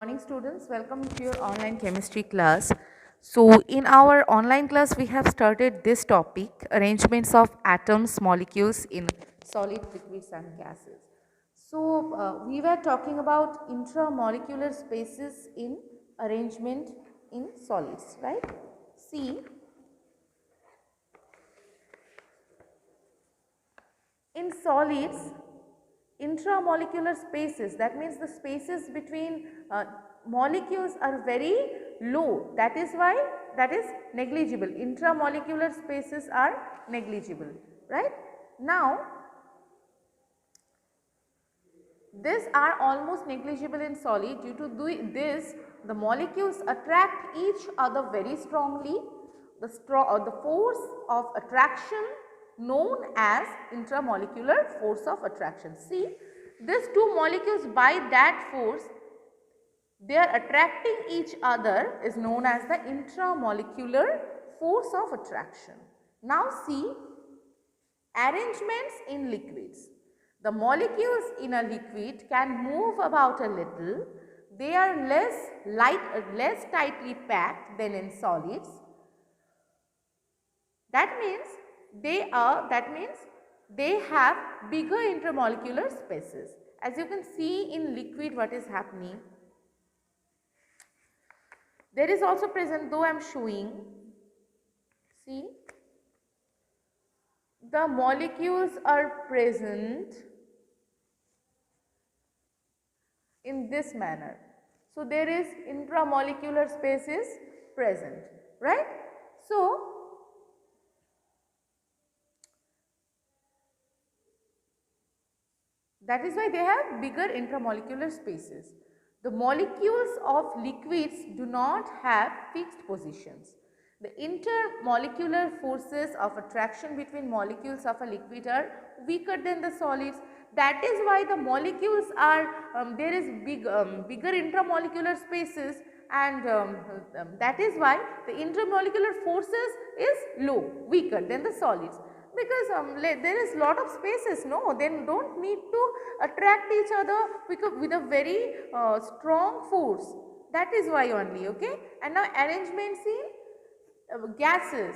Morning students, welcome to your online chemistry class. So in our online class we have started this topic, arrangements of atoms, molecules in solid, liquids and gases. So we were talking about intramolecular spaces in arrangement in solids, right? See, in solids, intramolecular spaces, that means the spaces between molecules are very low, that is why that is negligible. Intramolecular spaces are negligible, right. Now these are almost negligible in solid. Due to this, the molecules attract each other very strongly. The force of attraction known as intramolecular force of attraction. See, these two molecules, by that force they are attracting each other, is known as the intramolecular force of attraction. Now see, arrangements in liquids. The molecules in a liquid can move about a little. They are less tightly packed than in solids. That means they have bigger intermolecular spaces. As you can see in liquid, what is happening? There is also present, though I am showing, see, the molecules are present in this manner. So, there is intramolecular spaces present, right. So, that is why they have bigger intramolecular spaces. The molecules of liquids do not have fixed positions. The intermolecular forces of attraction between molecules of a liquid are weaker than the solids. That is why the molecules are, there is bigger intramolecular spaces, and that is why the intermolecular forces is low, weaker than the solids, because there is lot of spaces, no, they do not need to attract each other with a very strong force. That is why only, okay. And now arrangements in gases.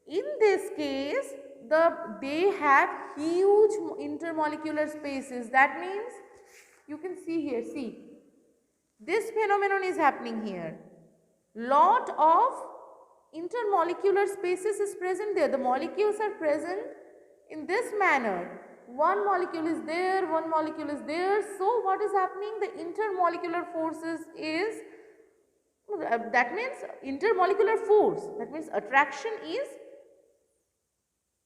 In this case, they have huge intermolecular spaces. That means you can see here, see, this phenomenon is happening here. Lot of intermolecular spaces is present there. The molecules are present in this manner. One molecule is there, one molecule is there. So, what is happening? The intermolecular forces is, that means intermolecular force, that means attraction is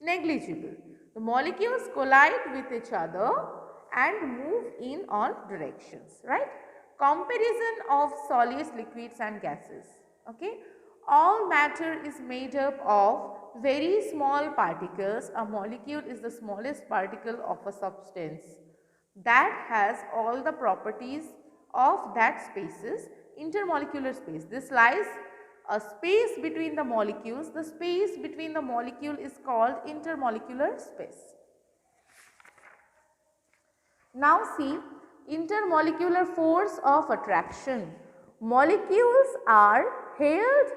negligible. The molecules collide with each other and move in all directions, right. Comparison of solids, liquids and gases, okay. All matter is made up of very small particles. A molecule is the smallest particle of a substance that has all the properties of that spaces, intermolecular space. This lies a space between the molecules. The space between the molecule is called intermolecular space. Now see, intermolecular force of attraction. Molecules are held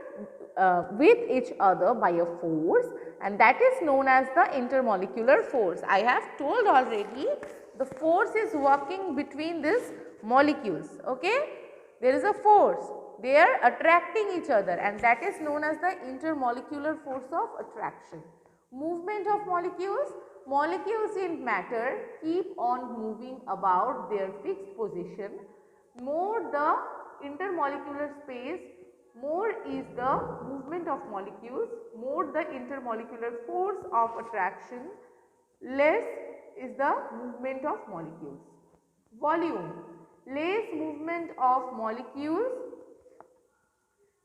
with each other by a force, and that is known as the intermolecular force. I have told already, the force is working between these molecules, okay. There is a force, they are attracting each other, and that is known as the intermolecular force of attraction. Movement of molecules. Molecules in matter keep on moving about their fixed position. More the intermolecular space, more is the movement of molecules, more the intermolecular force of attraction, less is the movement of molecules. Volume. Less movement of molecules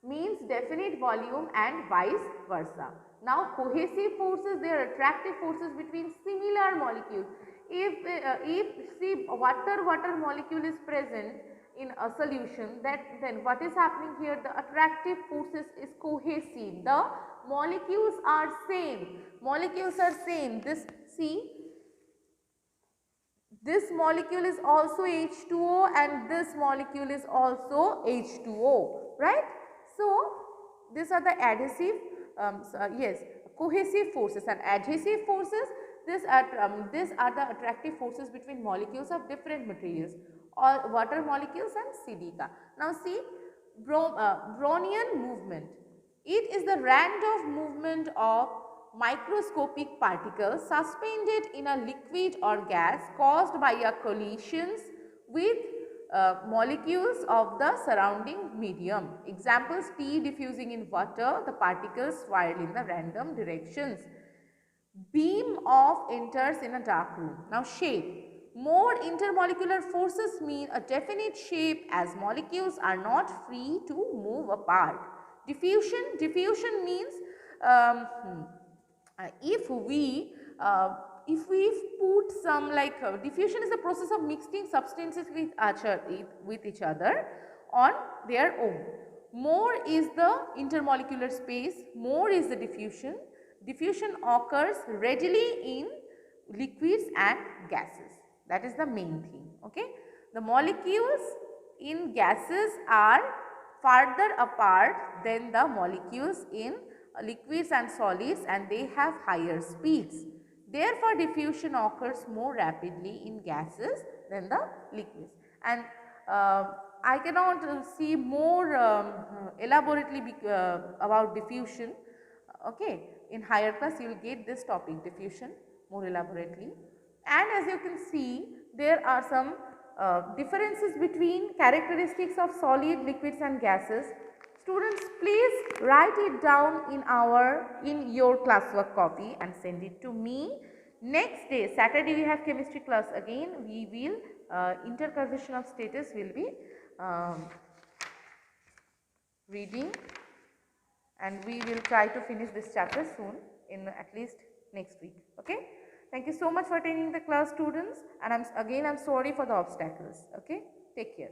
means definite volume and vice versa. Now cohesive forces, they are attractive forces between similar molecules. If see water molecule is present in a solution, then what is happening here, the attractive forces is cohesive, the molecules are same, this see, This molecule is also H2O and this molecule is also H2O, right? So, these are the adhesive, cohesive forces, and adhesive forces, these are the attractive forces between molecules of different materials, or water molecules and silica. Now see, Brownian movement. It is the random movement of microscopic particles suspended in a liquid or gas caused by a collisions with molecules of the surrounding medium. Examples: tea diffusing in water, the particles swirl in the random directions. Beam of enters in a dark room. Now shape. More intermolecular forces mean a definite shape as molecules are not free to move apart. Diffusion. Diffusion means if we put some diffusion is the process of mixing substances with each other on their own. More is the intermolecular space, more is the diffusion. Diffusion occurs readily in liquids and gases. That is the main thing. Okay. The molecules in gases are farther apart than the molecules in liquids and solids, and they have higher speeds. Therefore, diffusion occurs more rapidly in gases than the liquids. And I cannot see more elaborately about diffusion. Okay, in higher class you will get this topic, diffusion, more elaborately. And as you can see, there are some differences between characteristics of solid, liquids and gases. Students, please write it down in your classwork copy and send it to me. Next day, Saturday, we have chemistry class again. We will interconversion of status will be reading, and we will try to finish this chapter soon, in at least next week. Okay. Thank you so much for attending the class, students, and I'm sorry for the obstacles. Okay. Take care.